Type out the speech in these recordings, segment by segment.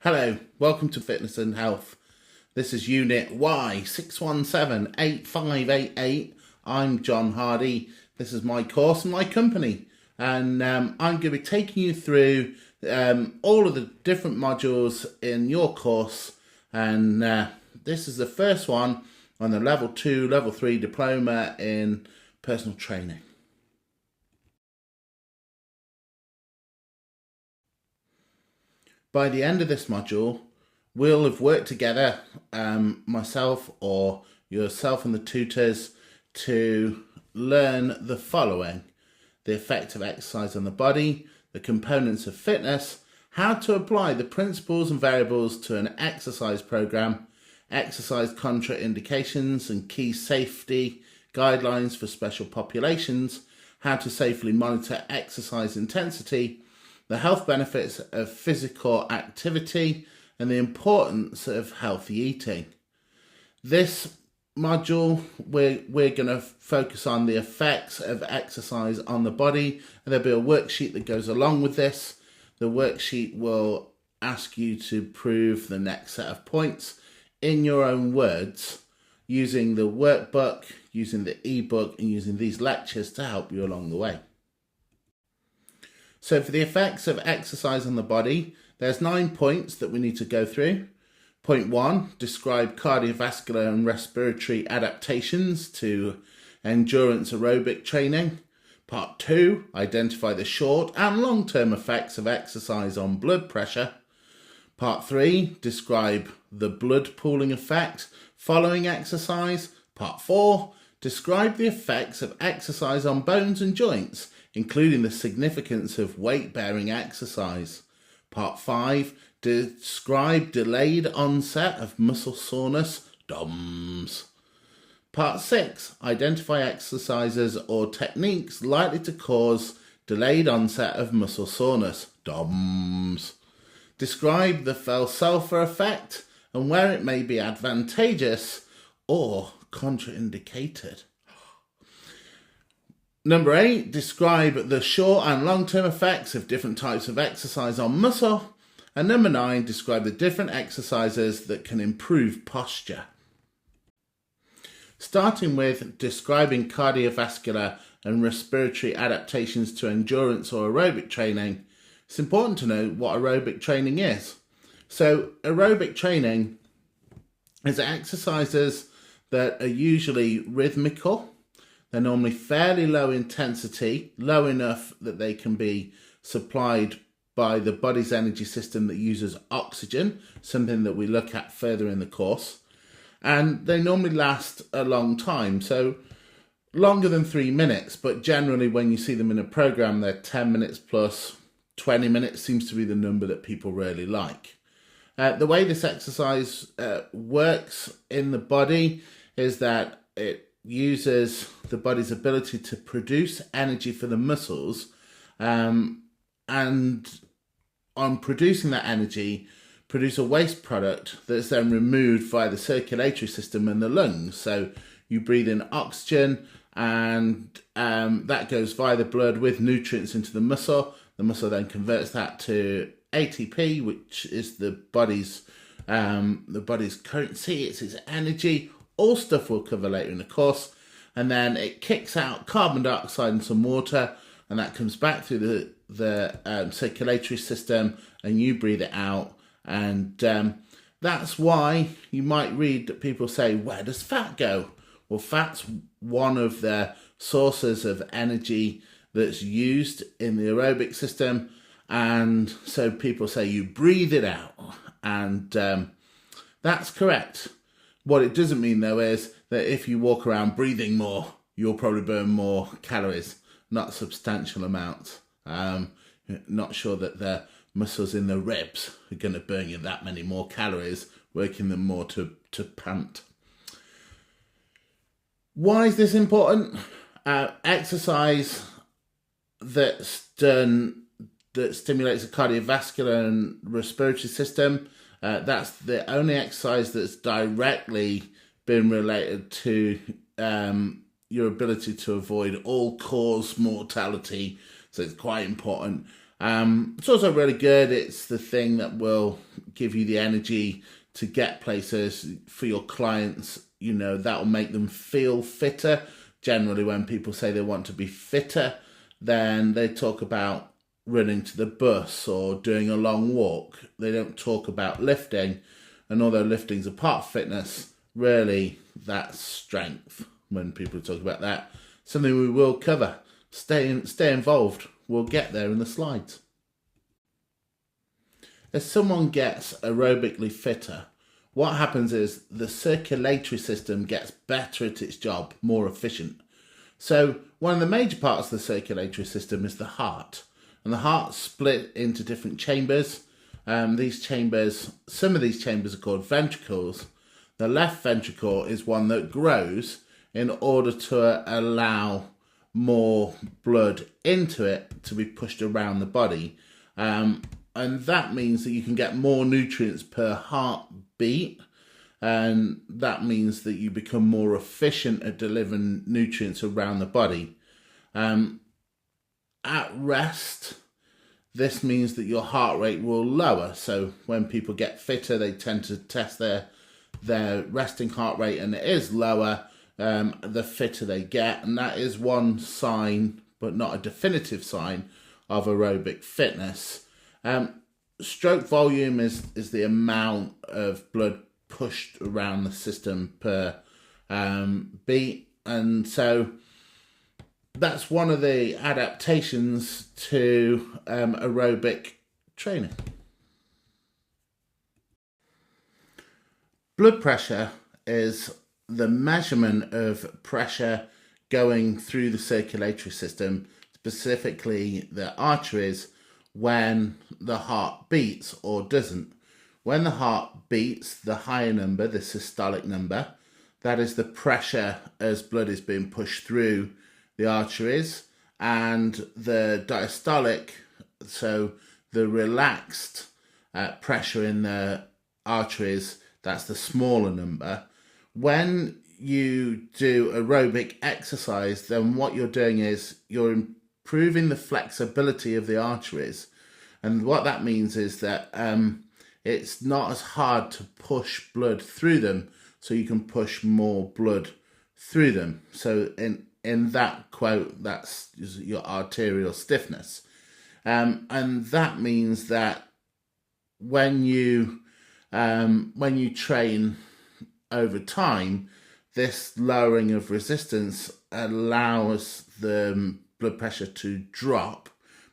Hello, welcome to Fitness and Health. This is Unit Y6178588. I'm John Hardy. This is my course and my company. And I'm going to be taking you through all of the different modules in your course. And this is the first one on the Level 2, Level 3 Diploma in Personal Training. By the end of this module, we'll have worked together, myself or yourself and the tutors, to learn the following: the effect of exercise on the body, the components of fitness, how to apply the principles and variables to an exercise program, exercise contraindications and key safety guidelines for special populations, how to safely monitor exercise intensity, the health benefits of physical activity, and the importance of healthy eating. This module, we're going to focus on the effects of exercise on the body, and there'll be a worksheet that goes along with this. The worksheet will ask you to prove the next set of points in your own words, using the workbook, using the ebook, and using these lectures to help you along the way. So for the effects of exercise on the body, there's 9 points that we need to go through. Point 1, describe cardiovascular and respiratory adaptations to endurance aerobic training. Part 2, identify the short and long-term effects of exercise on blood pressure. Part 3, describe the blood pooling effect following exercise. Part 4, describe the effects of exercise on bones and joints, including the significance of weight-bearing exercise. Part 5, describe delayed onset of muscle soreness, DOMS. Part 6, identify exercises or techniques likely to cause delayed onset of muscle soreness, DOMS. Describe the Fell-Sulfur effect and where it may be advantageous or contraindicated. Number 8, describe the short and long-term effects of different types of exercise on muscle. And number 9, describe the different exercises that can improve posture. Starting with describing cardiovascular and respiratory adaptations to endurance or aerobic training, it's important to know what aerobic training is. So aerobic training is exercises that are usually rhythmical. They're normally fairly low intensity, low enough that they can be supplied by the body's energy system that uses oxygen, something that we look at further in the course. And they normally last a long time, so longer than 3 minutes, but generally when you see them in a program, they're 10 minutes plus. 20 minutes seems to be the number that people really like. The way this exercise works in the body is that it uses the body's ability to produce energy for the muscles, and on producing that energy, produce a waste product that's then removed via the circulatory system and the lungs. So you breathe in oxygen, and that goes via the blood with nutrients into the muscle. The muscle then converts that to ATP, which is the body's currency. It's its energy. All stuff we'll cover later in the course. And then it kicks out carbon dioxide and some water, and that comes back through the circulatory system, and you breathe it out. And that's why you might read that people say, where does fat go? Well, fat's one of the sources of energy that's used in the aerobic system. And so people say you breathe it out. And that's correct. What it doesn't mean, though, is that if you walk around breathing more, you'll probably burn more calories, not substantial amounts. Not sure that the muscles in the ribs are going to burn you that many more calories, working them more to pant. Why is this important? Exercise that's done that stimulates the cardiovascular and respiratory system. That's the only exercise that's directly been related to your ability to avoid all-cause mortality. So it's quite important. It's also really good. It's the thing that will give you the energy to get places for your clients. You know, that will make them feel fitter. Generally, when people say they want to be fitter, then they talk about running to the bus or doing a long walk. They don't talk about lifting. And although lifting's a part of fitness, really that's strength when people talk about that. Something we will cover. Stay involved. We'll get there in the slides. As someone gets aerobically fitter, what happens is the circulatory system gets better at its job, more efficient. So one of the major parts of the circulatory system is the heart. And the heart's split into different chambers. Some of these chambers are called ventricles. The left ventricle is one that grows in order to allow more blood into it to be pushed around the body. And that means that you can get more nutrients per heartbeat. And that means that you become more efficient at delivering nutrients around the body. At rest, this means that your heart rate will lower. So when people get fitter, they tend to test their resting heart rate, and it is lower the fitter they get. And that is one sign, but not a definitive sign, of aerobic fitness. Stroke volume is the amount of blood pushed around the system per beat. And so that's one of the adaptations to aerobic training. Blood pressure is the measurement of pressure going through the circulatory system, specifically the arteries, when the heart beats or doesn't. When the heart beats, the higher number, the systolic number, that is the pressure as blood is being pushed through the arteries, and the diastolic, so the relaxed pressure in the arteries, that's the smaller number. When you do aerobic exercise, then what you're doing is you're improving the flexibility of the arteries. And what that means is that it's not as hard to push blood through them, so you can push more blood through them. So in that quote, that's your arterial stiffness. And that means that when you train over time, this lowering of resistance allows the blood pressure to drop,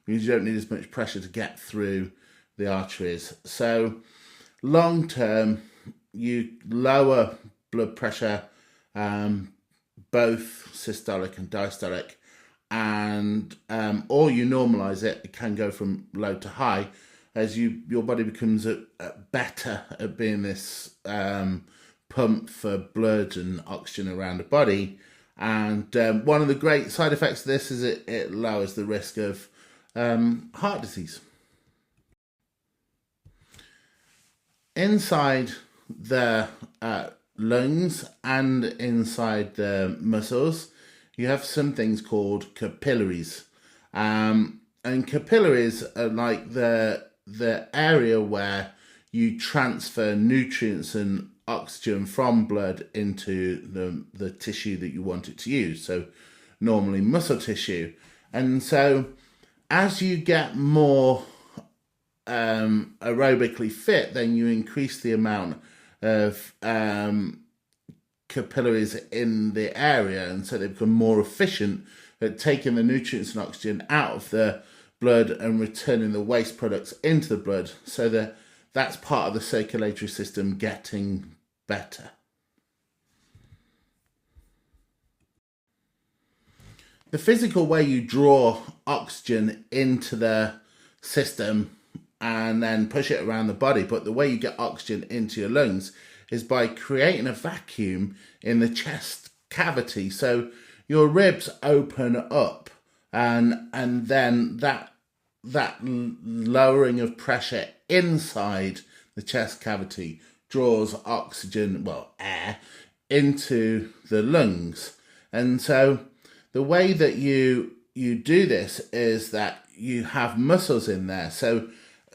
because you don't need as much pressure to get through the arteries. So long term, you lower blood pressure, both systolic and diastolic, and or you normalize it. It can go from low to high as your body becomes better at being this pump for blood and oxygen around the body. And one of the great side effects of this is it lowers the risk of heart disease. Inside the lungs and inside the muscles, you have some things called capillaries. And capillaries are like the area where you transfer nutrients and oxygen from blood into the tissue that you want it to use. So normally muscle tissue. And so as you get more aerobically fit, then you increase the amount of capillaries in the area, and so they become more efficient at taking the nutrients and oxygen out of the blood and returning the waste products into the blood, so that's part of the circulatory system getting better. The physical way you draw oxygen into the system and then push it around the body, but the way you get oxygen into your lungs is by creating a vacuum in the chest cavity. So your ribs open up, and then that lowering of pressure inside the chest cavity draws oxygen, air, into the lungs. And so the way that you do this is that you have muscles in there. So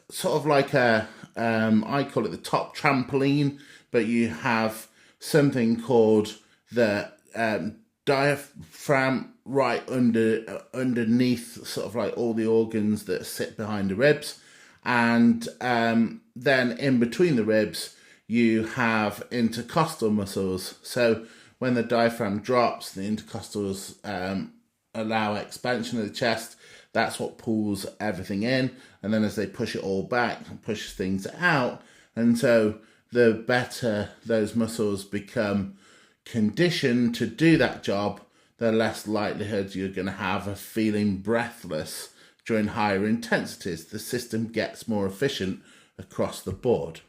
sort of like I call it the top trampoline, but you have something called the diaphragm right underneath, sort of like all the organs that sit behind the ribs. And then in between the ribs, you have intercostal muscles. So when the diaphragm drops, the intercostals allow expansion of the chest. That's what pulls everything in. And then as they push it all back, it pushes things out. And so the better those muscles become conditioned to do that job, the less likelihood you're going to have of feeling breathless during higher intensities. The system gets more efficient across the board.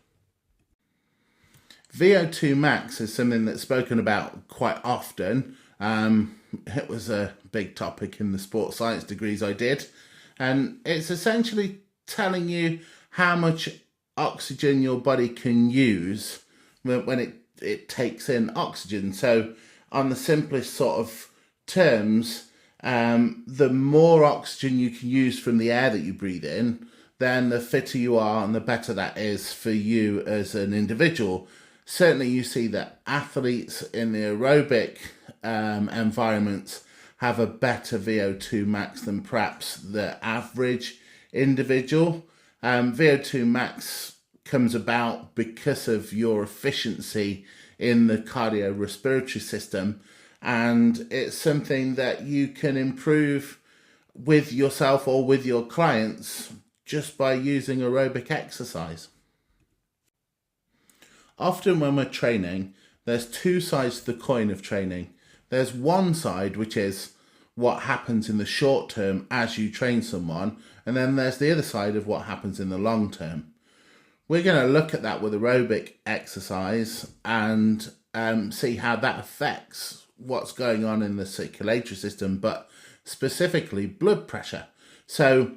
VO2 max is something that's spoken about quite often. It was a big topic in the sports science degrees I did. And it's essentially telling you how much oxygen your body can use when it takes in oxygen. So on the simplest sort of terms, the more oxygen you can use from the air that you breathe in, then the fitter you are and the better that is for you as an individual. Certainly you see that athletes in the aerobic environments have a better VO2 max than perhaps the average individual. VO2 max comes about because of your efficiency in the cardiorespiratory system, and it's something that you can improve with yourself or with your clients just by using aerobic exercise. Often when we're training, there's two sides to the coin of training. There's one side, which is what happens in the short term as you train someone, and then there's the other side of what happens in the long term. We're going to look at that with aerobic exercise and see how that affects what's going on in the circulatory system, but specifically blood pressure. So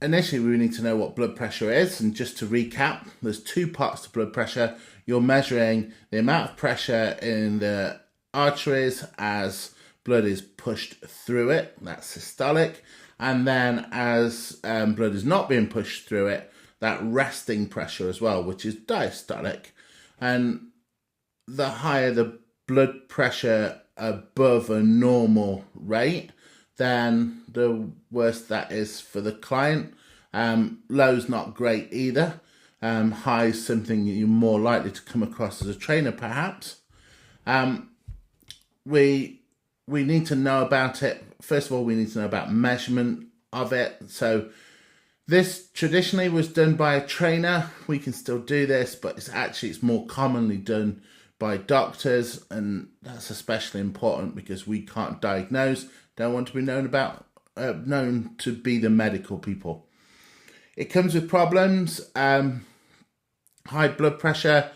initially, we need to know what blood pressure is. And just to recap, there's two parts to blood pressure. You're measuring the amount of pressure in the arteries as blood is pushed through it. That's systolic. And then as blood is not being pushed through it, that resting pressure as well, which is diastolic. And the higher the blood pressure above a normal rate, then the worse that is for the client. Low's not great either. High is something you're more likely to come across as a trainer, perhaps. We need to know about it. First of all, we need to know about measurement of it. So this traditionally was done by a trainer. We can still do this, but it's more commonly done by doctors, and that's especially important because we can't diagnose. Don't want to be known to be the medical people. It comes with problems. High blood pressure.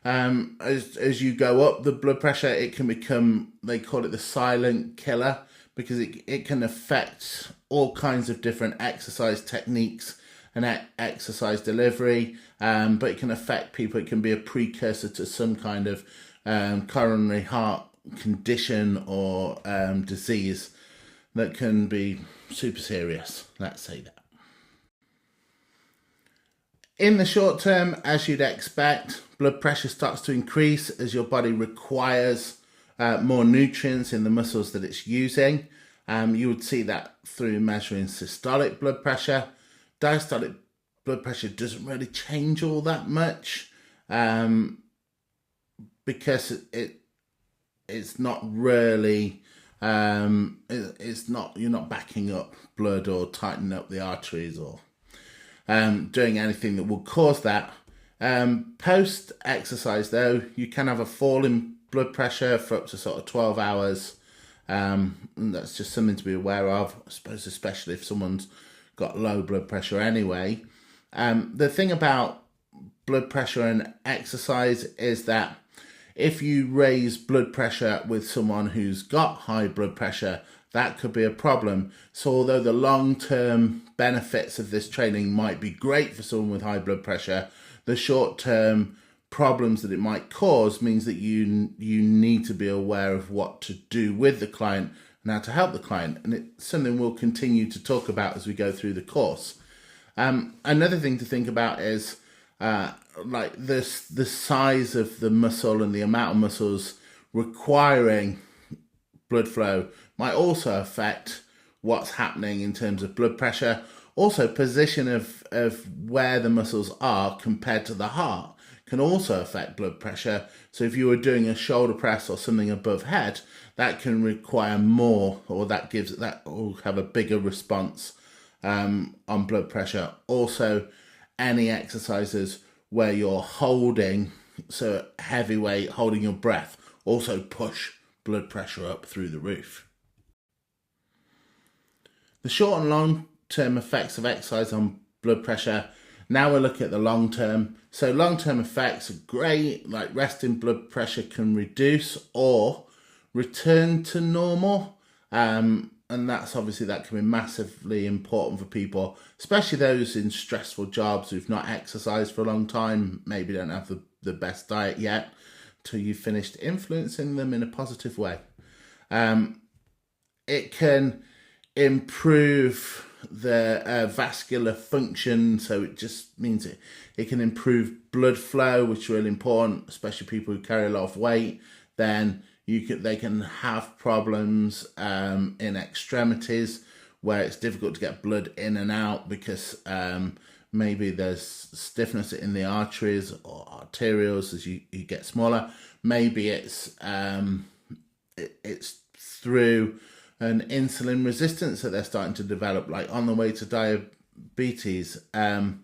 As you go up the blood pressure, it can become, they call it the silent killer, because it can affect all kinds of different exercise techniques and exercise delivery, but it can affect people. It can be a precursor to some kind of coronary heart condition or disease that can be super serious, let's say that. In the short term, as you'd expect, blood pressure starts to increase as your body requires more nutrients in the muscles that it's using. You would see that through measuring systolic blood pressure. Diastolic blood pressure doesn't really change all that much because it's not really you're not backing up blood or tightening up the arteries or doing anything that will cause that. Post exercise though, you can have a fall in blood pressure for up to sort of 12 hours. And that's just something to be aware of, I suppose, especially if someone's got low blood pressure anyway. The thing about blood pressure and exercise is that if you raise blood pressure with someone who's got high blood pressure, that could be a problem. So although the long-term benefits of this training might be great for someone with high blood pressure, the short-term problems that it might cause means that you need to be aware of what to do with the client and how to help the client. And it's something we'll continue to talk about as we go through the course. Another thing to think about is like the size of the muscle and the amount of muscles requiring blood flow might also affect what's happening in terms of blood pressure. Also, position of where the muscles are compared to the heart can also affect blood pressure. So if you were doing a shoulder press or something above head, that can require more, or that will have a bigger response on blood pressure. Also, any exercises where you're holding, so heavy weight, holding your breath, also push blood pressure up through the roof. The short and long term effects of exercise on blood pressure. Now we're looking at the long term. So long term effects are great, like resting blood pressure can reduce or return to normal. And that's obviously, that can be massively important for people, especially those in stressful jobs who've not exercised for a long time, maybe don't have the best diet yet, till you've finished influencing them in a positive way. It can improve the vascular function, so it just means it can improve blood flow, which is really important, especially people who carry a lot of weight. Then they can have problems in extremities where it's difficult to get blood in and out because maybe there's stiffness in the arteries or arterioles as you get smaller. Maybe it's through an insulin resistance that they're starting to develop, like on the way to diabetes. And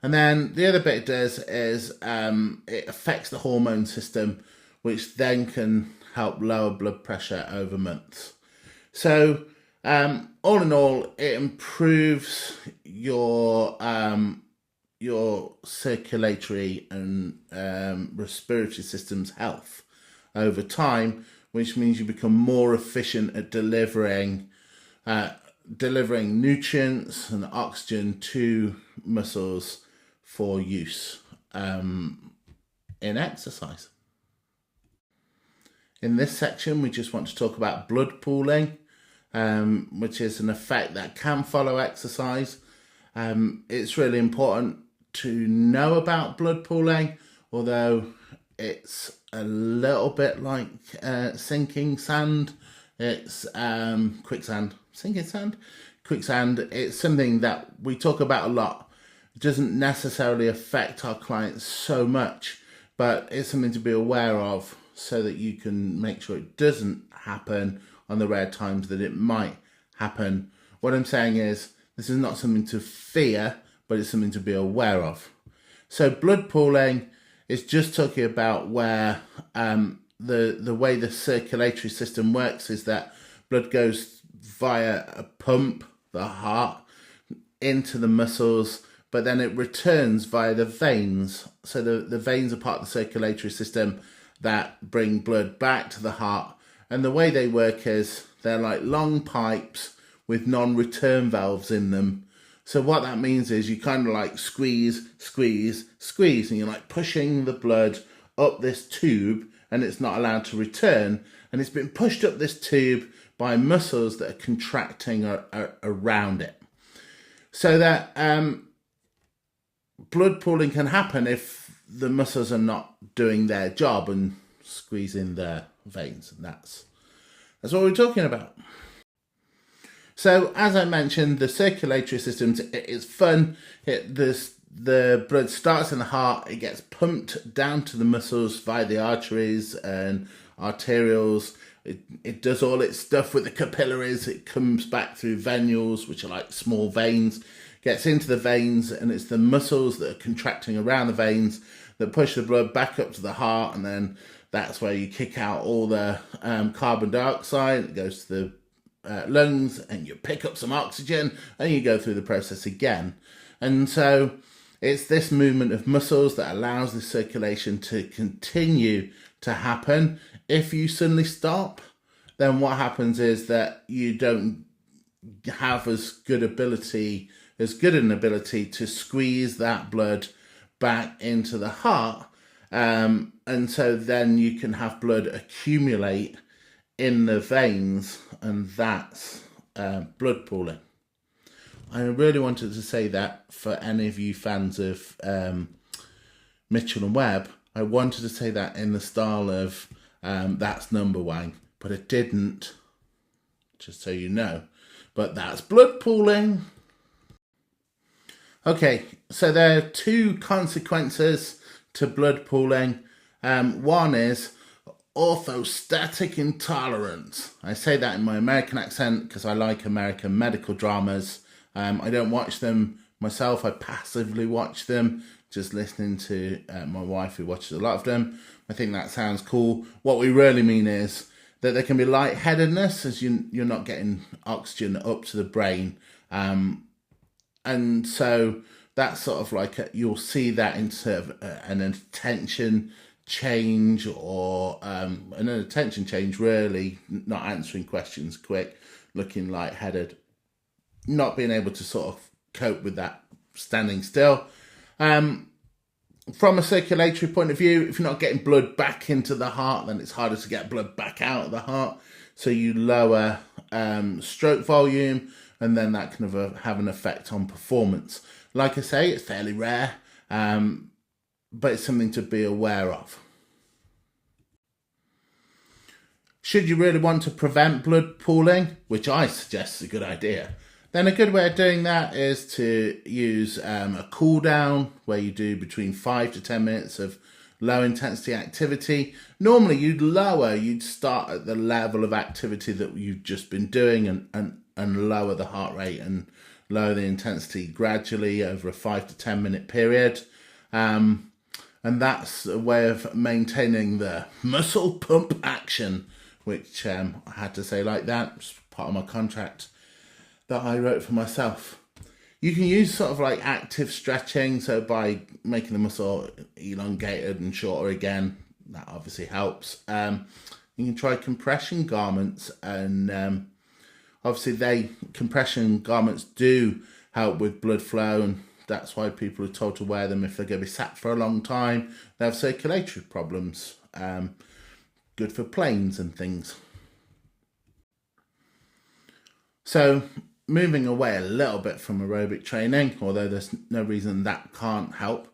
then the other bit it does is it affects the hormone system, which then can help lower blood pressure over months. So all in all, it improves your circulatory and respiratory system's health over time, which means you become more efficient at delivering nutrients and oxygen to muscles for use in exercise. In this section, we just want to talk about blood pooling, which is an effect that can follow exercise. It's really important to know about blood pooling, although it's a little bit like sinking sand. It's quicksand. Sinking sand? Quicksand. It's something that we talk about a lot. It doesn't necessarily affect our clients so much, but it's something to be aware of so that you can make sure it doesn't happen on the rare times that it might happen. What I'm saying is, this is not something to fear, but it's something to be aware of. So blood pooling is just talking about where the way the circulatory system works is that blood goes via a pump, the heart, into the muscles, but then it returns via the veins. So the veins are part of the circulatory system that bring blood back to the heart. And the way they work is they're like long pipes with non-return valves in them. So what that means is you kind of like squeeze, and you're like pushing the blood up this tube, and it's not allowed to return. And it's been pushed up this tube by muscles that are contracting around it. So that blood pooling can happen if the muscles are not doing their job and squeezing their veins. And that's what we're talking about. So as I mentioned, the circulatory system is fun. The blood starts in the heart, it gets pumped down to the muscles via the arteries and arterioles. It does all its stuff with the capillaries. It comes back through venules, which are like small veins, gets into the veins, and it's the muscles that are contracting around the veins that push the blood back up to the heart, and then that's where you kick out all the carbon dioxide. It goes to the lungs, and you pick up some oxygen, and you go through the process again. And so it's this movement of muscles that allows the circulation to continue to happen. If you suddenly stop, then what happens is that you don't have as good an ability to squeeze that blood back into the heart. And so then you can have blood accumulate in the veins, and that's blood pooling. I really wanted to say that for any of you fans of Mitchell and Webb. I wanted to say that in the style of that's number one, but it didn't, just so you know. But that's blood pooling. Okay, so there are two consequences to blood pooling. One is orthostatic intolerance. I say that in my American accent because I like American medical dramas. I don't watch them myself, I passively watch them, just listening to my wife who watches a lot of them. I think that sounds cool. What we really mean is that there can be lightheadedness as you're not getting oxygen up to the brain. And so that's sort of like, you'll see that in sort of an attention change or an attention change, really, not answering questions quick, looking lightheaded, not being able to sort of cope with that standing still. From a circulatory point of view, if you're not getting blood back into the heart, then it's harder to get blood back out of the heart. So you lower stroke volume, and then that can have an effect on performance. Like I say, it's fairly rare, but it's something to be aware of. Should you really want to prevent blood pooling, which I suggest is a good idea, then a good way of doing that is to use a cool down where you do between 5 to 10 minutes of low intensity activity. Normally you'd start at the level of activity that you've just been doing and lower the heart rate and lower the intensity gradually over a 5 to 10 minute period. And that's a way of maintaining the muscle pump action, which I had to say like that. It's part of my contract that I wrote for myself. You can use sort of like active stretching, so by making the muscle elongated and shorter again, that obviously helps. You can try compression garments, and obviously compression garments do help with blood flow, and that's why people are told to wear them if they're going to be sat for a long time. They have circulatory problems. Good for planes and things. So moving away a little bit from aerobic training, although there's no reason that can't help,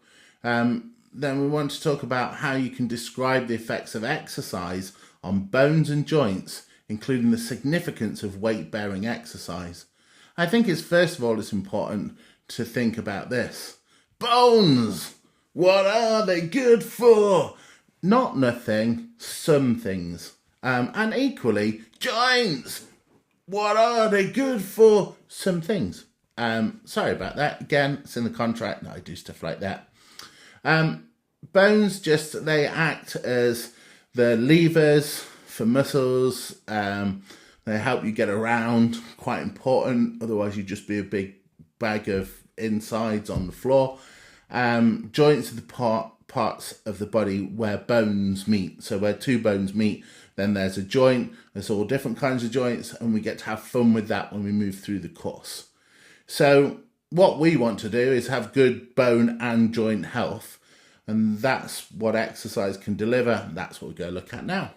then we want to talk about how you can describe the effects of exercise on bones and joints, including the significance of weight-bearing exercise. I think first of all it's important to think about this. Bones! What are they good for? Not nothing, some things. And equally, joints! What are they good for? Some things. Sorry about that. Again, it's in the contract that I do stuff like that. Bones they act as the levers for muscles. They help you get around, quite important. Otherwise, you'd just be a big bag of insides on the floor. Joints are the parts of the body where bones meet. So where two bones meet, then there's a joint. There's all different kinds of joints, and we get to have fun with that when we move through the course. So what we want to do is have good bone and joint health, and that's what exercise can deliver. That's what we're going to look at now.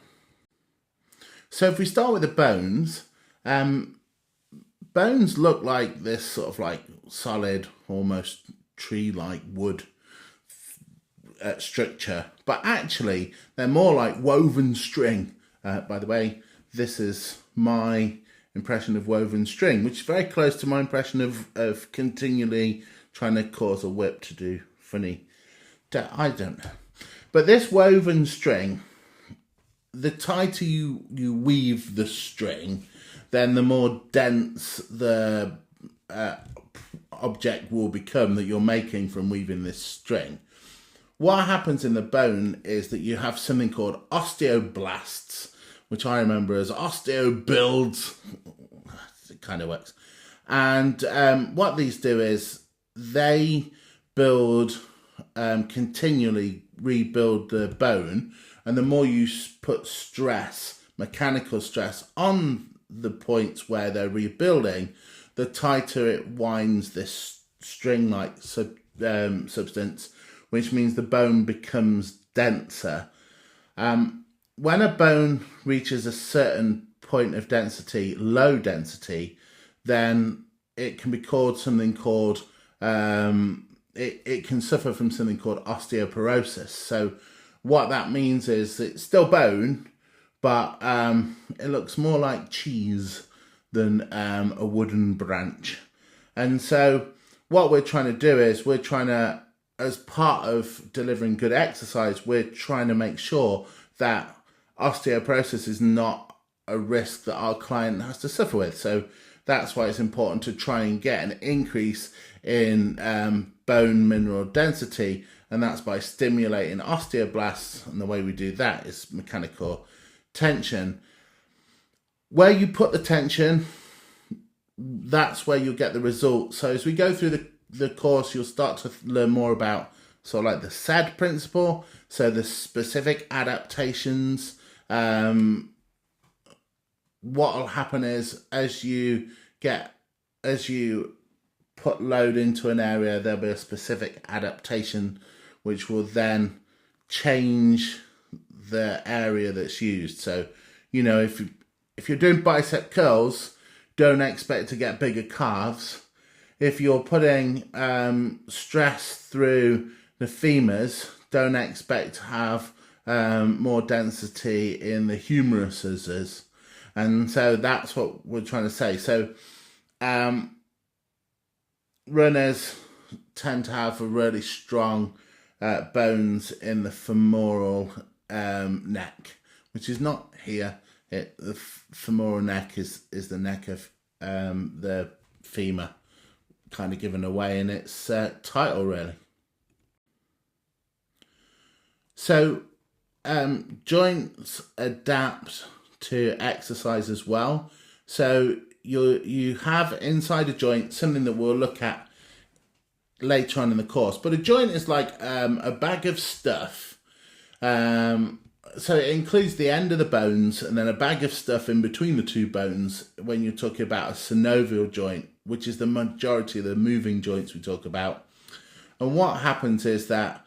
So if we start with the bones, bones look like this sort of like solid, almost tree-like wood structure, but actually they're more like woven string. By the way, this is my impression of woven string, which is very close to my impression of continually trying to cause a whip to do funny. I don't know. But this woven string, the tighter you weave the string, then the more dense the object will become that you're making from weaving this string. What happens in the bone is that you have something called osteoblasts, which I remember as osteobuilds. It kind of works. And what these do is they continually rebuild the bone, and the more you put stress, mechanical stress, on the points where they're rebuilding, the tighter it winds this string-like substance, which means the bone becomes denser. when a bone reaches a certain point of density, low density, then it can be called something called it can suffer from something called osteoporosis. So what that means is it's still bone, but it looks more like cheese than a wooden branch. And so what we're trying to do is we're trying to, as part of delivering good exercise, we're trying to make sure that osteoporosis is not a risk that our client has to suffer with. So that's why it's important to try and get an increase in bone mineral density, and that's by stimulating osteoblasts. And the way we do that is mechanical tension. Where you put the tension, that's where you'll get the result. So as we go through the course, you'll start to learn more about sort of like the SAD principle, so the specific adaptations. What will happen is as you put load into an area, there'll be a specific adaptation which will then change the area that's used. So, if you're doing bicep curls, don't expect to get bigger calves. If you're putting stress through the femurs, don't expect to have more density in the humeruses. And so that's what we're trying to say. So runners tend to have a really strong bones in the femoral neck, which is not here. The femoral neck is the neck of the femur, kind of given away in its title, really. So joints adapt to exercise as well. So you have inside a joint something that we'll look at later on in the course. But a joint is like a bag of stuff. So it includes the end of the bones and then a bag of stuff in between the two bones when you're talking about a synovial joint, which is the majority of the moving joints we talk about. And what happens is that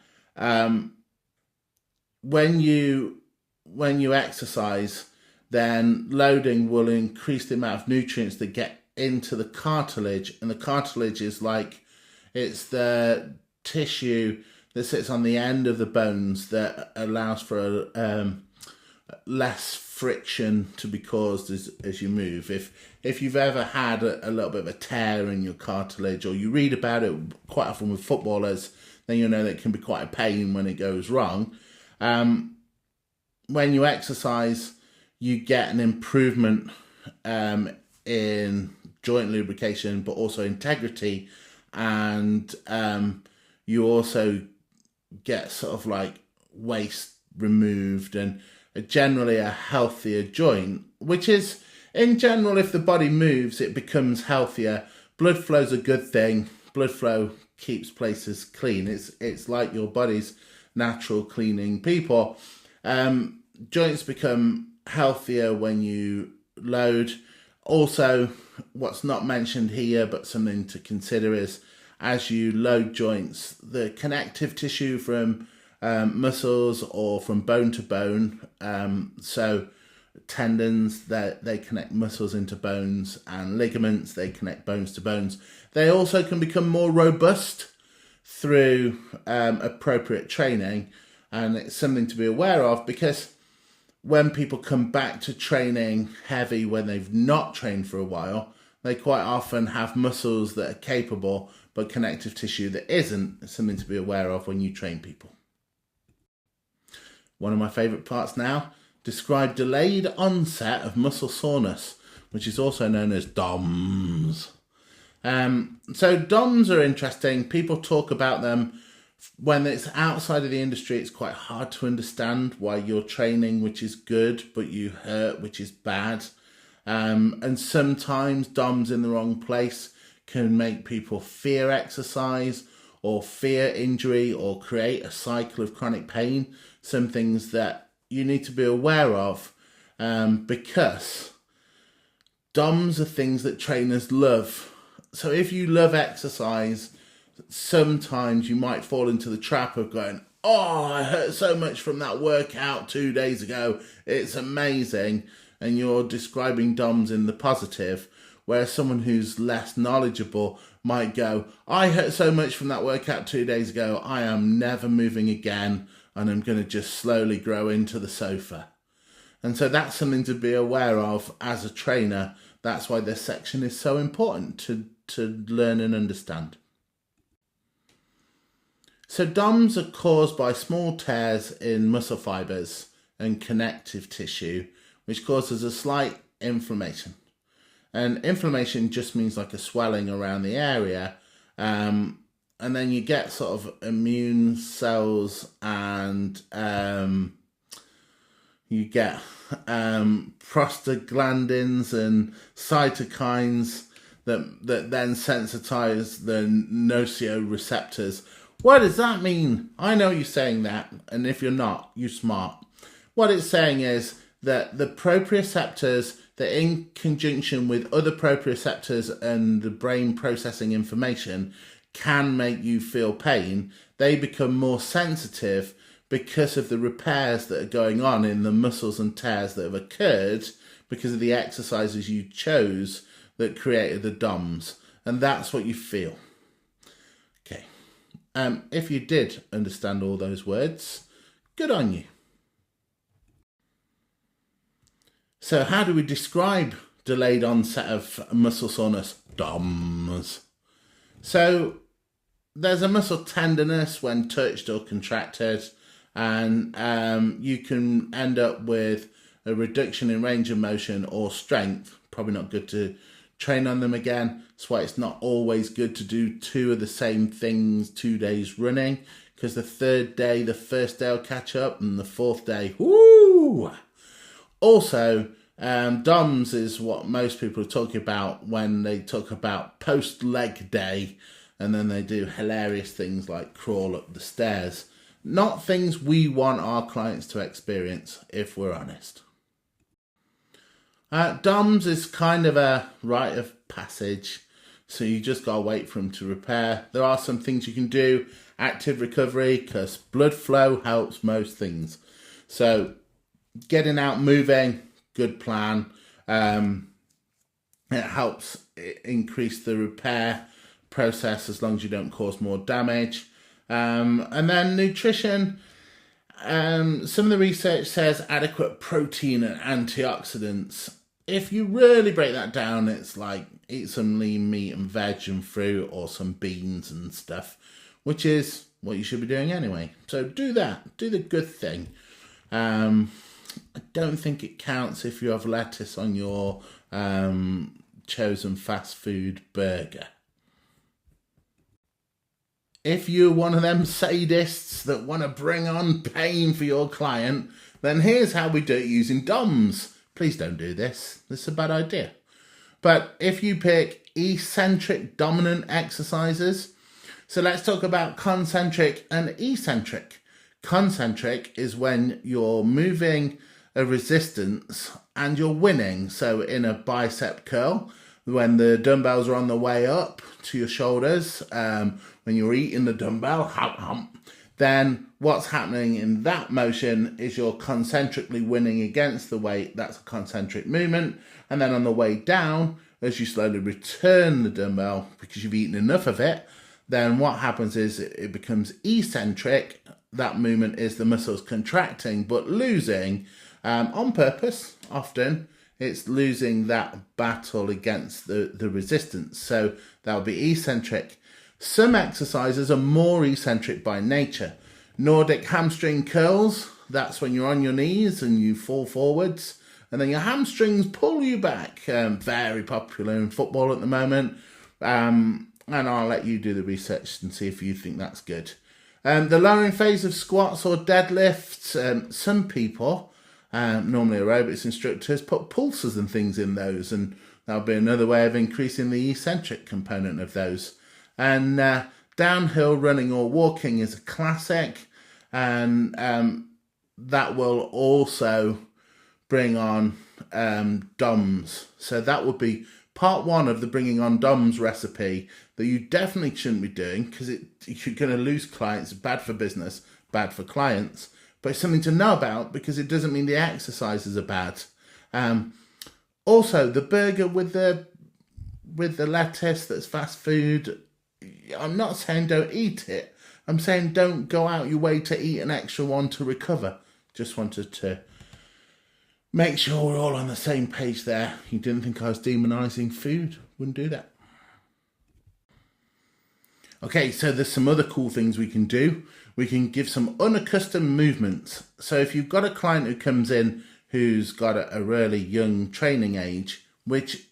when you exercise, then loading will increase the amount of nutrients that get into the cartilage. And the cartilage is it's the tissue that sits on the end of the bones that allows for less friction to be caused as you move. If you've ever had a little bit of a tear in your cartilage, or you read about it quite often with footballers, then you'll know that it can be quite a pain when it goes wrong. When you exercise, you get an improvement in joint lubrication, but also integrity, and you also get sort of like waste removed and generally a healthier joint, which is, in general, if the body moves, it becomes healthier. Blood flow's a good thing. Blood flow keeps places clean. It's like your body's natural cleaning people. Joints become healthier when you load. Also, what's not mentioned here but something to consider is as you load joints, the connective tissue from muscles or from bone to bone, so tendons, they connect muscles into bones, and ligaments, they connect bones to bones. They also can become more robust through appropriate training, and it's something to be aware of, because when people come back to training heavy when they've not trained for a while, they quite often have muscles that are capable but connective tissue that isn't. It's something to be aware of when you train people. One of my favourite parts now, describe delayed onset of muscle soreness, which is also known as DOMS. So DOMS are interesting. People talk about them when it's outside of the industry. It's quite hard to understand why you're training, which is good, but you hurt, which is bad. And sometimes DOMS in the wrong place can make people fear exercise or fear injury or create a cycle of chronic pain. Some things that you need to be aware of, because DOMS are things that trainers love. So if you love exercise, sometimes you might fall into the trap of going, oh, I hurt so much from that workout 2 days ago. It's amazing. And you're describing DOMS in the positive, whereas someone who's less knowledgeable might go, I hurt so much from that workout 2 days ago, I am never moving again, and I'm going to just slowly grow into the sofa. And so that's something to be aware of as a trainer. That's why this section is so important to learn and understand. So DOMS are caused by small tears in muscle fibres and connective tissue, which causes a slight inflammation. And inflammation just means like a swelling around the area. And then you get sort of immune cells and you get prostaglandins and cytokines that then sensitize the nociceptors. What does that mean? I know you're saying that, and if you're not, you're smart. What it's saying is that the proprioceptors, that in conjunction with other proprioceptors and the brain processing information, can make you feel pain. They become more sensitive because of the repairs that are going on in the muscles and tears that have occurred because of the exercises you chose that created the DOMS. And that's what you feel. Okay. If you did understand all those words, good on you. So how do we describe delayed onset of muscle soreness? DOMS. So there's a muscle tenderness when touched or contracted, and you can end up with a reduction in range of motion or strength. Probably not good to train on them again. That's why it's not always good to do 2 of the same things 2 days running, because the third day, the first day will catch up, and the fourth day, whoo! Also, DOMS is what most people are talking about when they talk about post-leg day, and then they do hilarious things like crawl up the stairs. Not things we want our clients to experience, if we're honest. DOMS is kind of a rite of passage, so you just gotta wait for them to repair. There are some things you can do, active recovery, because blood flow helps most things. So getting out moving, good plan. It helps increase the repair process as long as you don't cause more damage. And then nutrition. Some of the research says adequate protein and antioxidants. If you really break that down, it's like eat some lean meat and veg and fruit, or some beans and stuff, which is what you should be doing anyway. So do that. Do the good thing. I don't think it counts if you have lettuce on your chosen fast food burger. If you're one of them sadists that want to bring on pain for your client, then here's how we do it using DOMS. Please don't do this. This is a bad idea. But if you pick eccentric dominant exercises, so let's talk about concentric and eccentric. Concentric is when you're moving a resistance and you're winning. So in a bicep curl, when the dumbbells are on the way up to your shoulders, when you're eating the dumbbell, then what's happening in that motion is you're concentrically winning against the weight. That's a concentric movement. And then on the way down, as you slowly return the dumbbell because you've eaten enough of it, then what happens is it becomes eccentric. That movement is the muscles contracting but losing on purpose. Often it's losing that battle against the resistance. So that'll be eccentric. Some exercises are more eccentric by nature. Nordic hamstring curls, that's when you're on your knees and you fall forwards, and then your hamstrings pull you back. Very popular in football at the moment. And I'll let you do the research and see if you think that's good. The lowering phase of squats or deadlifts, some people, normally aerobics instructors, put pulses and things in those, and that'll be another way of increasing the eccentric component of those. And downhill running or walking is a classic, and that will also bring on DOMS. So that would be part 1 of the bringing on DOMS recipe that you definitely shouldn't be doing, because you're going to lose clients. It's bad for business. bad for clients, but it's something to know about because it doesn't mean the exercises are bad. Also, the burger with the lettuce that's fast food, I'm not saying don't eat it. I'm saying don't go out your way to eat an extra one to recover. Just wanted to make sure we're all on the same page there. You didn't think I was demonising food. Wouldn't do that. Okay, so there's some other cool things we can do. We can give some unaccustomed movements. So if you've got a client who comes in who's got a really young training age, which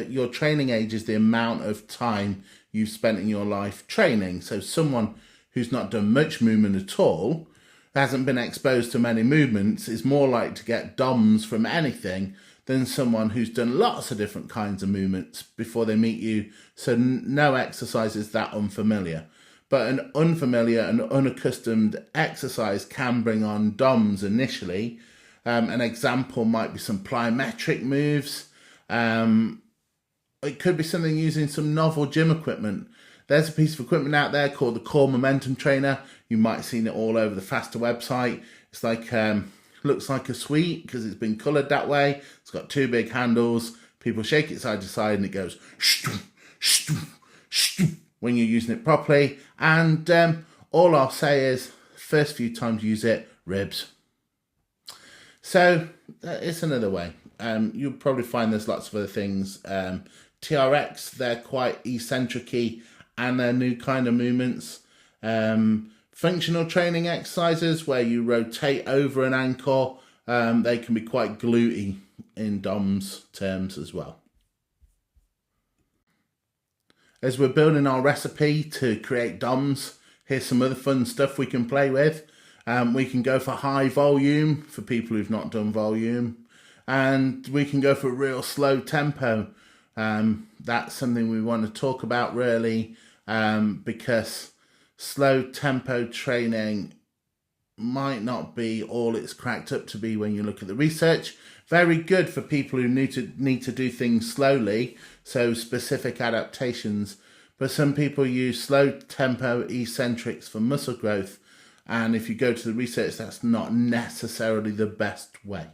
your training age is the amount of time you've spent in your life training. So someone who's not done much movement at all, hasn't been exposed to many movements, is more likely to get DOMs from anything than someone who's done lots of different kinds of movements before they meet you. So no exercise is that unfamiliar. But an unfamiliar and unaccustomed exercise can bring on DOMs initially. An example might be some plyometric moves. It could be something using some novel gym equipment. There's a piece of equipment out there called the Core Momentum Trainer. You might have seen it all over the Faster website. It's like, looks like a sweet because it's been coloured that way. It's got two big handles. People shake it side to side and it goes when you're using it properly. And all I'll say is, first few times you use it, ribs. So it's another way. You'll probably find there's lots of other things. TRX, they're quite eccentric-y and they're new kind of movements. Functional training exercises where you rotate over an ankle, they can be quite glutey in DOMS terms as well. As we're building our recipe to create DOMs, here's some other fun stuff we can play with. We can go for high volume for people who've not done volume, and we can go for real slow tempo. That's something we want to talk about really, because slow tempo training might not be all it's cracked up to be when you look at the research. Very good for people who need to do things slowly, so specific adaptations. But some people use slow tempo eccentrics for muscle growth, and if you go to the research, that's not necessarily the best way.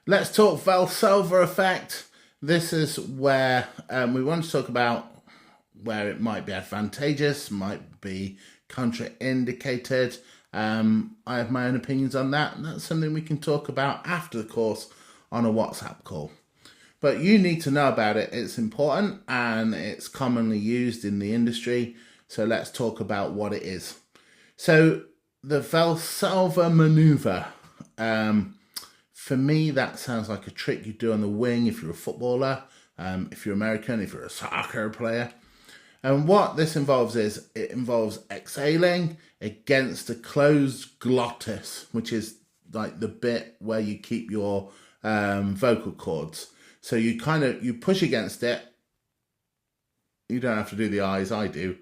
Let's talk Valsalva effect. This is where we want to talk about where it might be advantageous, might be contraindicated. I have my own opinions on that, and that's something we can talk about after the course on a WhatsApp call. But you need to know about it. It's important and it's commonly used in the industry. So let's talk about what it is. So the Valsalva maneuver, for me, that sounds like a trick you do on the wing if you're a footballer, if you're American, if you're a soccer player. And what this involves is, it involves exhaling against a closed glottis, which is like the bit where you keep your vocal cords. So you push against it. You don't have to do the eyes, I do.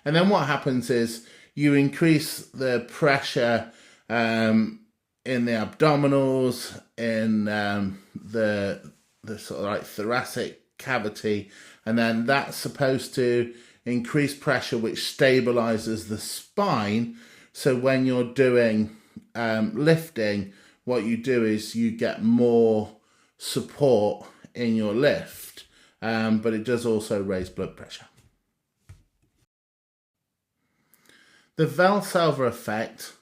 And then what happens is you increase the pressure in the abdominals, in the sort of like thoracic cavity, and then that's supposed to increase pressure, which stabilizes the spine. So when you're doing lifting, what you do is you get more support in your lift, but it does also raise blood pressure. The Valsalva effect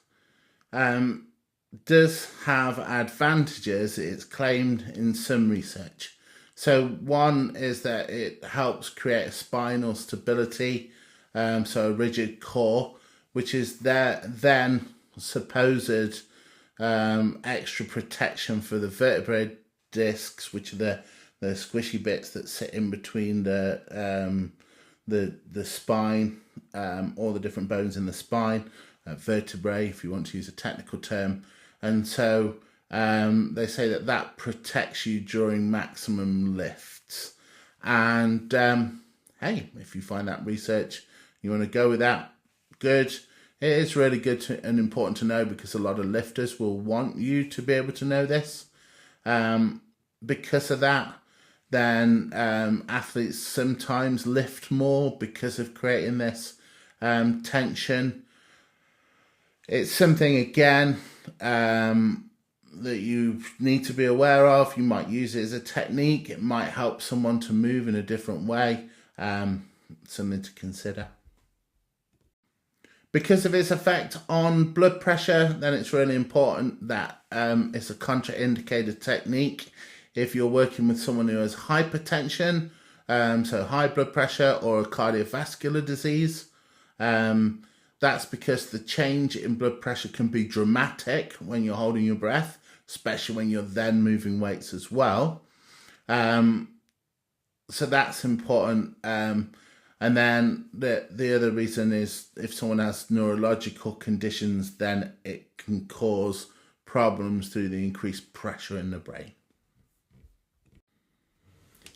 does have advantages, it's claimed in some research. So one is that it helps create a spinal stability, so a rigid core, which is then supposed extra protection for the vertebrae discs, which are the squishy bits that sit in between the spine, all the different bones in the spine, vertebrae, if you want to use a technical term. And so they say that protects you during maximum lifts. And hey, if you find that research, you want to go with that, good. It is really good and important to know, because a lot of lifters will want you to be able to know this. Because of that, then athletes sometimes lift more because of creating this tension. It's something, again, that you need to be aware of. You might use it as a technique. It might help someone to move in a different way. Something to consider. Because of its effect on blood pressure, then it's really important that it's a contraindicated technique if you're working with someone who has hypertension, so high blood pressure, or a cardiovascular disease. That's because the change in blood pressure can be dramatic when you're holding your breath, especially when you're then moving weights as well. So that's important. And then the other reason is if someone has neurological conditions, then it can cause problems through the increased pressure in the brain.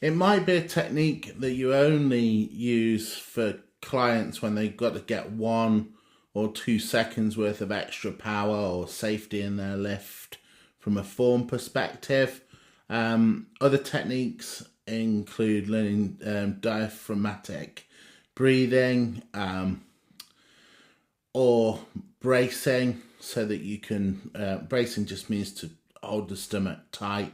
It might be a technique that you only use for clients when they've got to get 1 or 2 seconds worth of extra power or safety in their lift from a form perspective. Other techniques include learning diaphragmatic breathing, or bracing, so that you can, bracing just means to hold the stomach tight.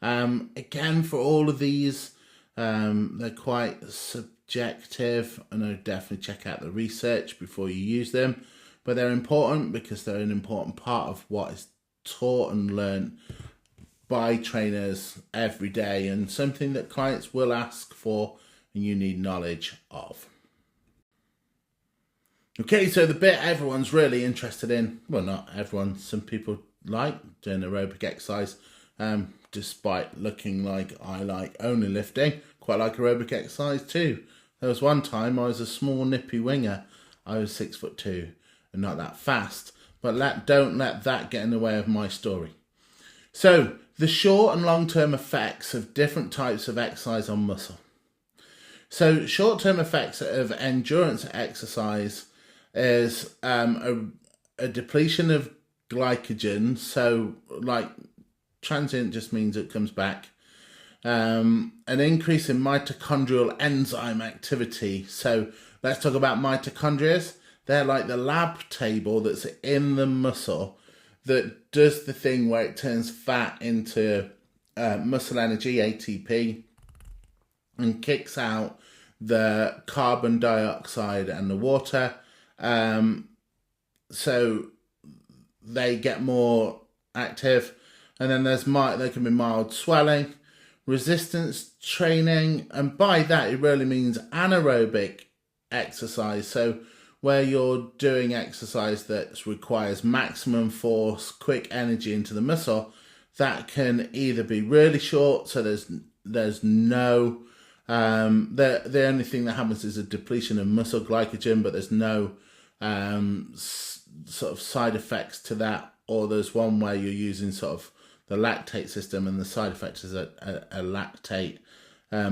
Again, for all of these, they're quite subjective, and I would definitely check out the research before you use them, but they're important because they're an important part of what is taught and learned by trainers every day, and something that clients will ask for and you need knowledge of. Okay, so the bit everyone's really interested in, well, not everyone, some people like doing aerobic exercise, despite looking like I like only lifting, quite like aerobic exercise too. There was one time I was a small nippy winger. I was 6'2" and not that fast, but don't let that get in the way of my story. So, the short and long-term effects of different types of exercise on muscle. So, short-term effects of endurance exercise is a depletion of glycogen. So, like, transient just means it comes back. An increase in mitochondrial enzyme activity. So, let's talk about mitochondria. They're like the lab table that's in the muscle that does the thing where it turns fat into muscle energy, ATP, and kicks out the carbon dioxide and the water. So they get more active. And then there can be mild swelling, resistance training, and by that it really means anaerobic exercise. So where you're doing exercise that requires maximum force, quick energy into the muscle, that can either be really short, so there's no the only thing that happens is a depletion of muscle glycogen, but there's no sort of side effects to that, or there's one where you're using sort of the lactate system, and the side effect is a lactate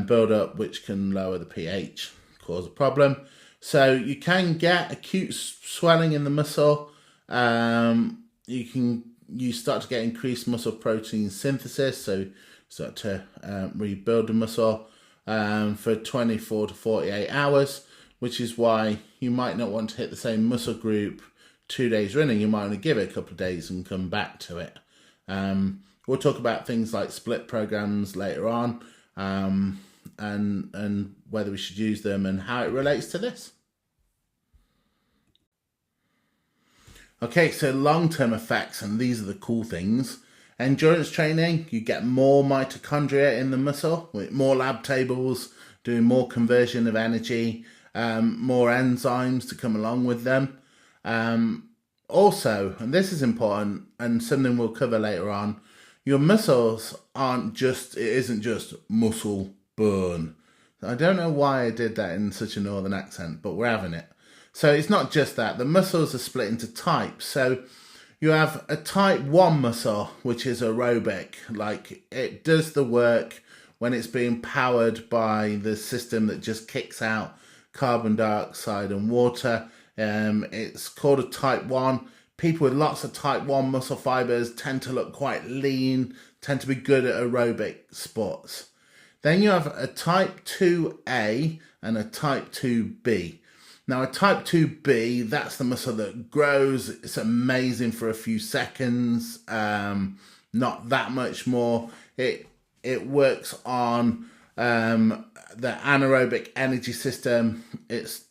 build-up, which can lower the pH, cause a problem. So you can get acute swelling in the muscle. You start to get increased muscle protein synthesis, so start to rebuild the muscle for 24 to 48 hours, which is why you might not want to hit the same muscle group 2 days running. You might want to give it a couple of days and come back to it. We'll talk about things like split programs later on, and whether we should use them and how it relates to this. Okay, so long-term effects, and these are the cool things. Endurance training, you get more mitochondria in the muscle, with more lab tables, doing more conversion of energy, more enzymes to come along with them. Also, and this is important and something we'll cover later on, your muscles isn't just muscle burn. I don't know why I did that in such a northern accent, but we're having it. So it's not just that. The muscles are split into types. So you have a type 1 muscle, which is aerobic. Like, it does the work when it's being powered by the system that just kicks out carbon dioxide and water. It's called a type 1. People with lots of type 1 muscle fibers tend to look quite lean, tend to be good at aerobic sports. Then you have a type 2A and a type 2B. Now a type 2B, that's the muscle that grows. It's amazing for a few seconds, not that much more. It works on the anaerobic energy system. It's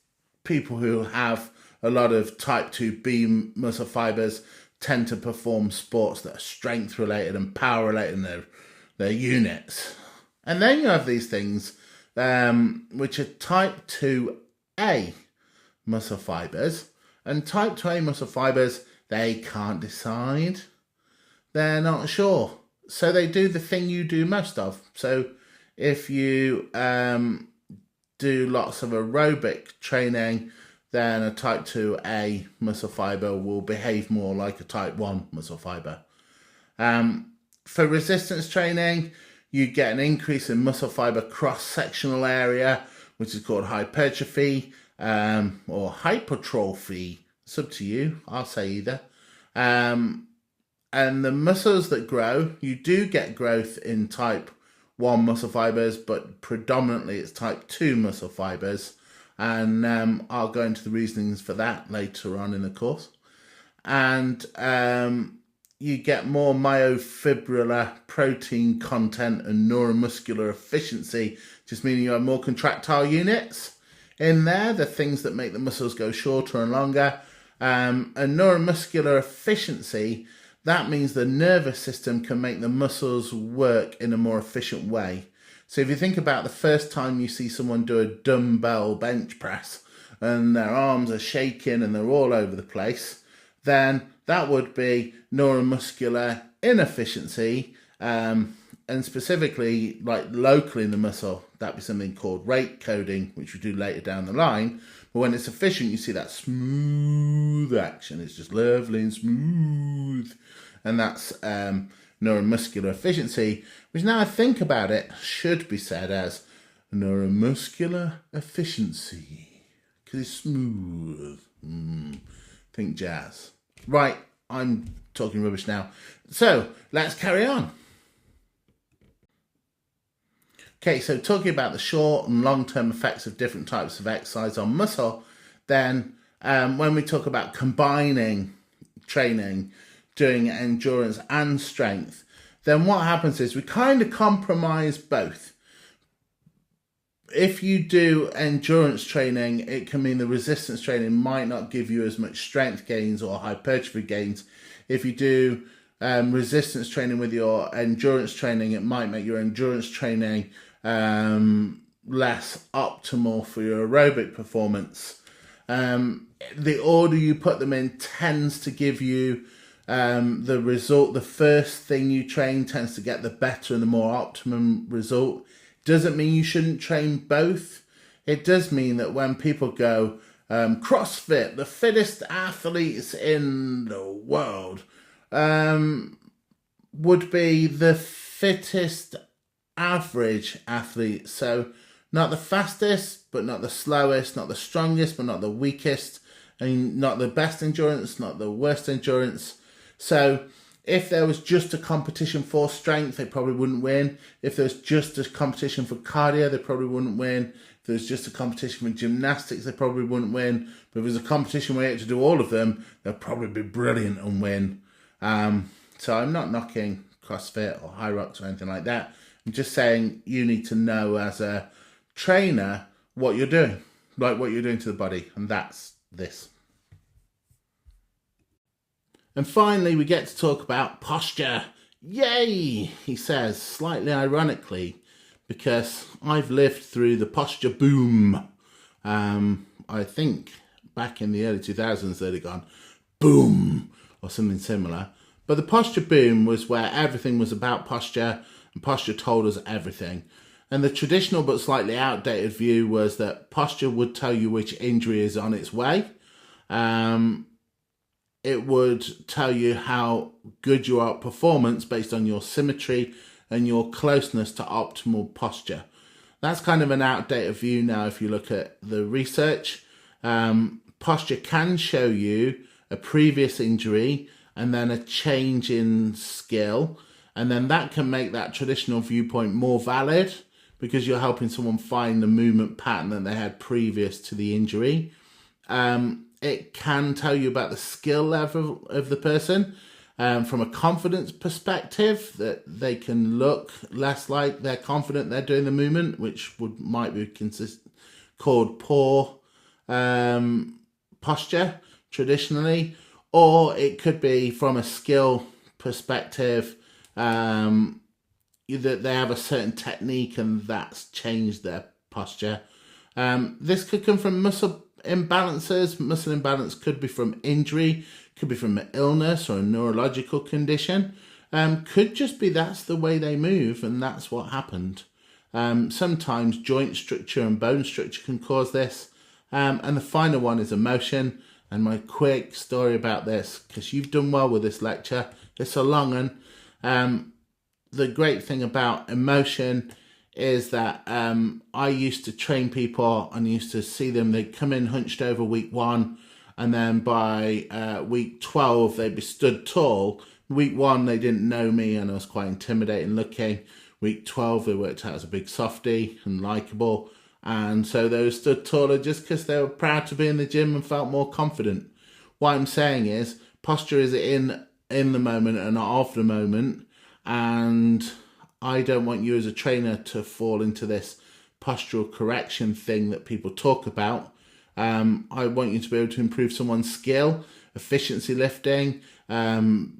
people who have a lot of type 2B muscle fibers tend to perform sports that are strength related and power related in their units. And then you have these things which are type 2A muscle fibers. And type 2A muscle fibers, they can't decide. They're not sure. So they do the thing you do most of. So if you do lots of aerobic training, then a type 2A muscle fiber will behave more like a type 1 muscle fiber. For resistance training, you get an increase in muscle fiber cross-sectional area, which is called hypertrophy or hypertrophy. It's up to you. I'll say either. And the muscles that grow, you do get growth in type 1 muscle fibers, but predominantly it's type 2 muscle fibers. And I'll go into the reasonings for that later on in the course. And you get more myofibrillar protein content and neuromuscular efficiency, just meaning you have more contractile units in there, the things that make the muscles go shorter and longer. And neuromuscular efficiency, that means the nervous system can make the muscles work in a more efficient way. So if you think about the first time you see someone do a dumbbell bench press and their arms are shaking and they're all over the place, then that would be neuromuscular inefficiency, and specifically like locally in the muscle, that'd be something called rate coding, which we do later down the line. But when it's efficient, you see that smooth action. It's just lovely and smooth. And that's neuromuscular efficiency, which now I think about it, should be said as neuromuscular efficiency, because it's smooth. Think jazz. Right, I'm talking rubbish now. So, let's carry on. Okay, so talking about the short and long-term effects of different types of exercise on muscle, then when we talk about combining training, doing endurance and strength, then what happens is we kind of compromise both. If you do endurance training, it can mean the resistance training might not give you as much strength gains or hypertrophy gains. If you do resistance training with your endurance training, it might make your endurance training less optimal for your aerobic performance. The order you put them in tends to give you the result. The first thing you train tends to get the better and the more optimum result. Doesn't mean you shouldn't train both. It does mean that when people go CrossFit, the fittest athletes in the world, would be the fittest average athlete. So not the fastest, but not the slowest, not the strongest, but not the weakest, and not the best endurance, not the worst endurance. So if there was just a competition for strength, they probably wouldn't win. If there was just a competition for cardio, they probably wouldn't win. If there was just a competition for gymnastics, they probably wouldn't win. But if there was a competition where you had to do all of them, they'll probably be brilliant and win. So I'm not knocking CrossFit or High Rocks or anything like that. I'm just saying you need to know as a trainer what you're doing, like what you're doing to the body. And that's this. And finally, we get to talk about posture. Yay, he says, slightly ironically, because I've lived through the posture boom. I think back in the early 2000s, they'd have gone boom or something similar. But the posture boom was where everything was about posture, and posture told us everything. And the traditional but slightly outdated view was that posture would tell you which injury is on its way. It would tell you how good you are at performance based on your symmetry and your closeness to optimal posture. That's kind of an outdated view now if you look at the research. Posture can show you a previous injury and then a change in skill. And then that can make that traditional viewpoint more valid because you're helping someone find the movement pattern that they had previous to the injury. It can tell you about the skill level of the person. From a confidence perspective, that they can look less like they're confident they're doing the movement, which might be called poor posture traditionally, or it could be from a skill perspective, that they have a certain technique and that's changed their posture. This could come from muscle imbalances. Muscle imbalance could be from injury, could be from an illness or a neurological condition. Could just be that's the way they move and that's what happened. Sometimes joint structure and bone structure can cause this. And the final one is emotion. And my quick story about this, because you've done well with this lecture, it's a long one. The great thing about emotion is that I used to train people and used to see them, they'd come in hunched over week 1, and then by week 12 they'd be stood tall. Week 1 they didn't know me and I was quite intimidating looking. Week 12 they worked out as a big softie and likeable, and so they were stood taller just because they were proud to be in the gym and felt more confident. What I'm saying is posture is in the moment and not of the moment, and I don't want you as a trainer to fall into this postural correction thing that people talk about. I want you to be able to improve someone's skill, efficiency lifting, aerobic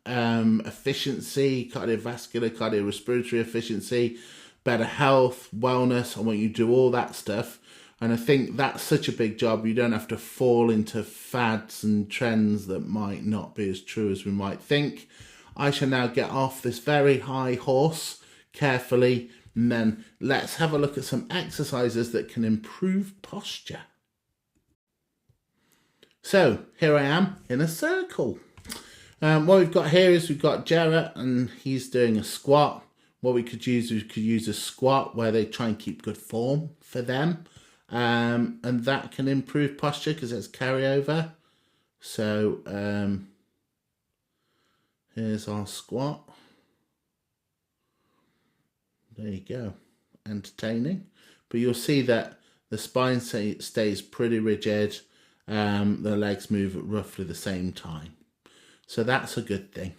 efficiency, cardiovascular, cardiorespiratory efficiency, better health, wellness. I want you to do all that stuff. And I think that's such a big job. You don't have to fall into fads and trends that might not be as true as we might think. I shall now get off this very high horse carefully, and then let's have a look at some exercises that can improve posture. So here I am in a circle. What we've got here is we've got Jarrett and he's doing a squat. What we could use a squat where they try and keep good form for them. And that can improve posture because it's carryover. So here's our squat. There you go. Entertaining. But you'll see that the spine stays pretty rigid. The legs move at roughly the same time. So that's a good thing.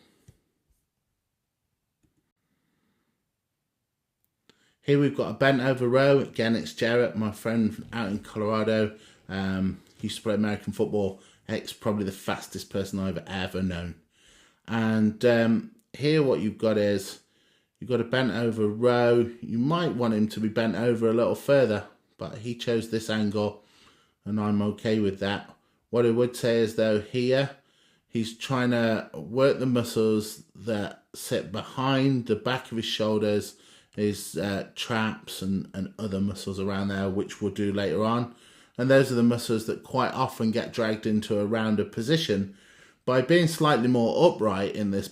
Here we've got a bent over row. Again, it's Jarrett, my friend out in Colorado. He used to play American football. He's probably the fastest person I've ever known. And here what you've got is, you've got a bent over row. You might want him to be bent over a little further, but he chose this angle and I'm okay with that. What I would say is though, here, he's trying to work the muscles that sit behind the back of his shoulders, his traps and other muscles around there, which we'll do later on. And those are the muscles that quite often get dragged into a rounded position. By being slightly more upright in this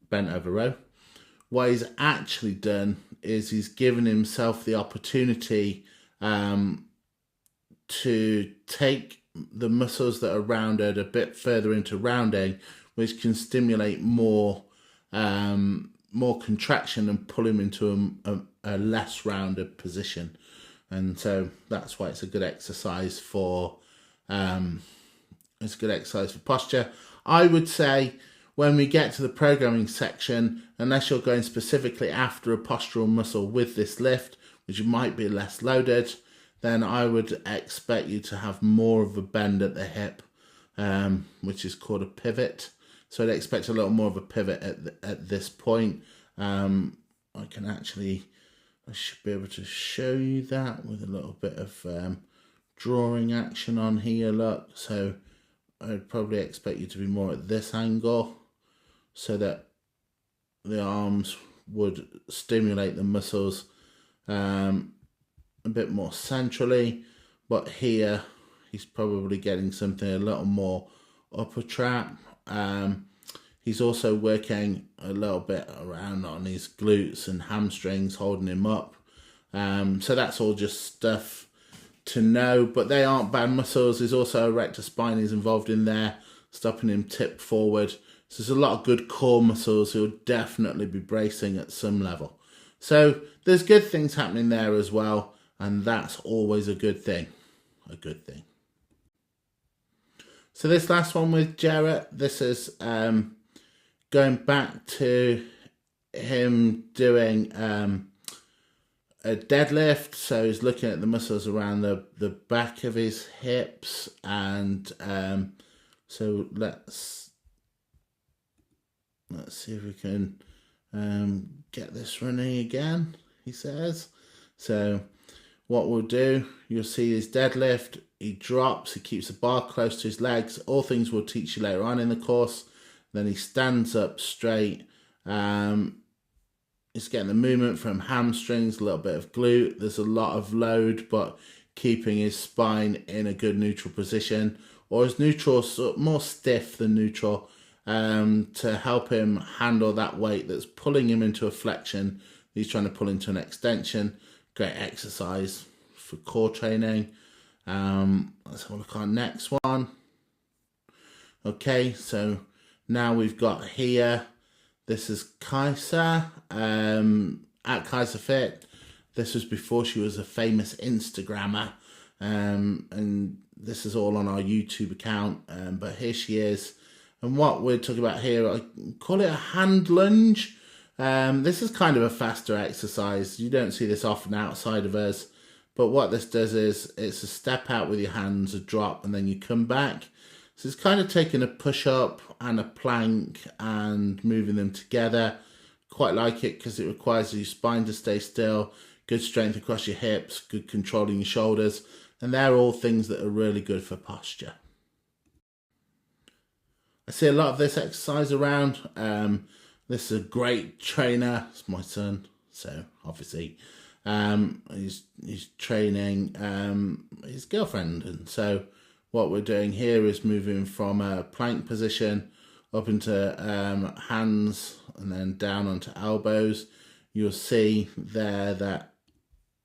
bent over row, what he's actually done is he's given himself the opportunity to take the muscles that are rounded a bit further into rounding, which can stimulate more contraction and pull him into a less rounded position. And so that's why it's a good exercise for posture. I would say when we get to the programming section, unless you're going specifically after a postural muscle with this lift, which might be less loaded, then I would expect you to have more of a bend at the hip, which is called a pivot. So I'd expect a little more of a pivot at this point. I should be able to show you that with a little bit of drawing action on here, look. So I'd probably expect you to be more at this angle so that the arms would stimulate the muscles a bit more centrally, but here he's probably getting something a little more upper trap. He's also working a little bit around on his glutes and hamstrings, holding him up. So that's all just stuff to know, but they aren't bad muscles. There's also a rectus spinalis involved in there, stopping him tip forward. So there's a lot of good core muscles who'll definitely be bracing at some level. So there's good things happening there as well, and that's always a good thing. a good thing. So this last one with Jarrett, this is going back to him doing a deadlift. So he's looking at the muscles around the back of his hips, and so let's see if we can get this running again, he says. So what we'll do, you'll see his deadlift, he drops, he keeps the bar close to his legs, all things we'll teach you later on in the course. Then he stands up straight. He's getting the movement from hamstrings, a little bit of glute. There's a lot of load, but keeping his spine in a good neutral position, or as neutral, more stiff than neutral, to help him handle that weight that's pulling him into a flexion. He's trying to pull into an extension. Great exercise for core training. Let's have a look at our next one. Okay, so now we've got here, this is Kaisa at Kaisa Fit. This was before she was a famous Instagrammer, and this is all on our YouTube account, but here she is. And what we're talking about here, I call it a hand lunge. This is kind of a faster exercise. You don't see this often outside of us, but what this does is it's a step out with your hands, a drop, and then you come back. So it's kind of taking a push-up and a plank and moving them together. Quite like it because it requires your spine to stay still, good strength across your hips, good controlling your shoulders, and they're all things that are really good for posture. I see a lot of this exercise around. This is a great trainer. It's my son, so obviously he's training his girlfriend, and so what we're doing here is moving from a plank position up into hands and then down onto elbows. You'll see there that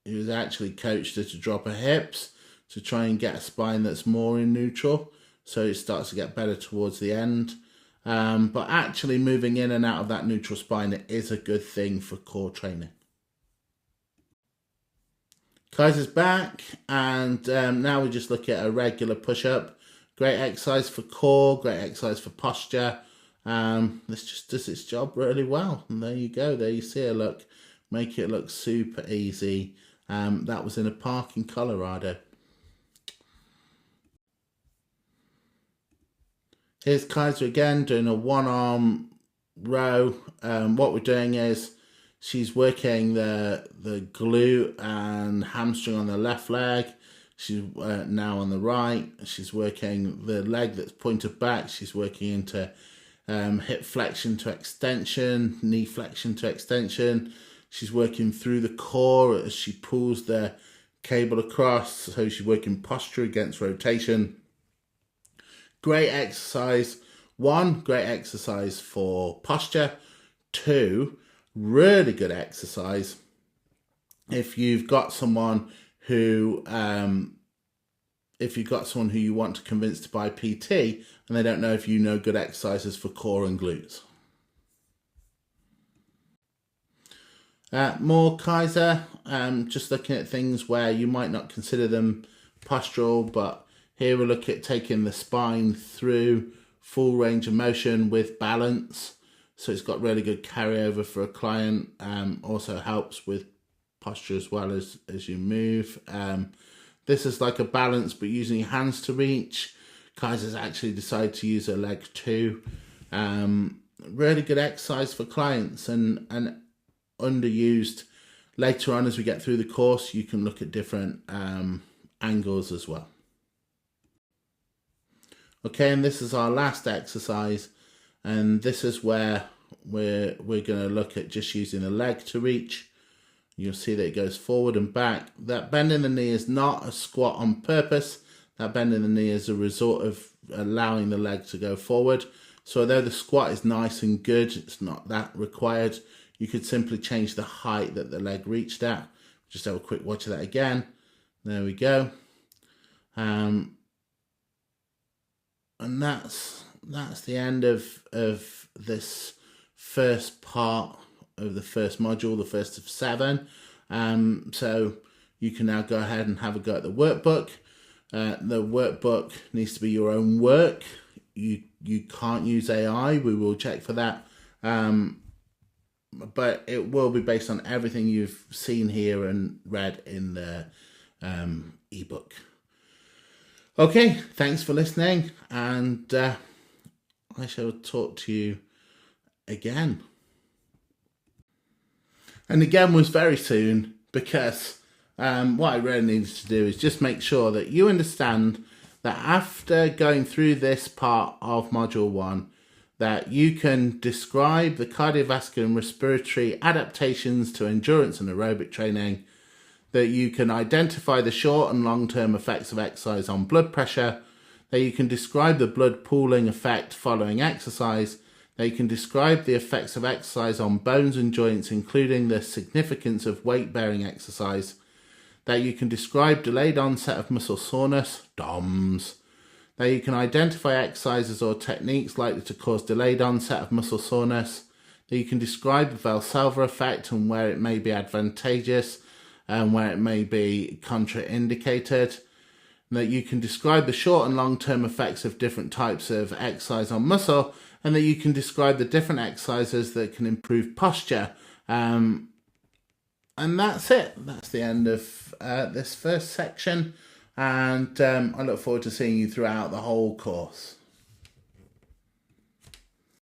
he was actually coached her to drop her hips to try and get a spine that's more in neutral, so it starts to get better towards the end. But actually moving in and out of that neutral spine is a good thing for core training. Kaiser's back, and now we just look at a regular push-up. Great exercise for core, great exercise for posture. This just does its job really well. And there you go, there you see it, look. Make it look super easy. That was in a park in Colorado. Here's Kaiser again doing a one-arm row. What we're doing is she's working the glute and hamstring on the left leg. She's now on the right. She's working the leg that's pointed back. She's working into hip flexion to extension, knee flexion to extension. She's working through the core as she pulls the cable across. So she's working posture against rotation. Great exercise. One, great exercise for posture. Two, really good exercise if you've got someone who you want to convince to buy PT and they don't know if you know good exercises for core and glutes. More Kaiser, just looking at things where you might not consider them postural, but here we look at taking the spine through full range of motion with balance. So it's got really good carryover for a client. Also helps with posture as well as you move. This is like a balance, but using your hands to reach. Kaiser's actually decided to use her leg too. Really good exercise for clients and underused. Later on as we get through the course, you can look at different angles as well. Okay, and this is our last exercise, and this is where we're going to look at just using the leg to reach. You'll see that it goes forward and back. That bend in the knee is not a squat on purpose. That bend in the knee is a result of allowing the leg to go forward. So although the squat is nice and good, it's not that required. You could simply change the height that the leg reached at. Just have a quick watch of that again. There we go. And that's the end of this first part of the first module, the first of 7. So you can now go ahead and have a go at the workbook. The workbook needs to be your own work. You can't use AI. We will check for that. But it will be based on everything you've seen here and read in the ebook. Okay, thanks for listening, and I shall talk to you again. And again was very soon, because what I really needed to do is just make sure that you understand that after going through this part of Module 1, that you can describe the cardiovascular and respiratory adaptations to endurance and aerobic training, that you can identify the short and long-term effects of exercise on blood pressure, that you can describe the blood pooling effect following exercise, that you can describe the effects of exercise on bones and joints, including the significance of weight-bearing exercise, that you can describe delayed onset of muscle soreness, DOMS, that you can identify exercises or techniques likely to cause delayed onset of muscle soreness, that you can describe the Valsalva effect and where it may be advantageous and where it may be contraindicated, that you can describe the short and long-term effects of different types of exercise on muscle, and that you can describe the different exercises that can improve posture. And that's it. That's the end of this first section. And I look forward to seeing you throughout the whole course.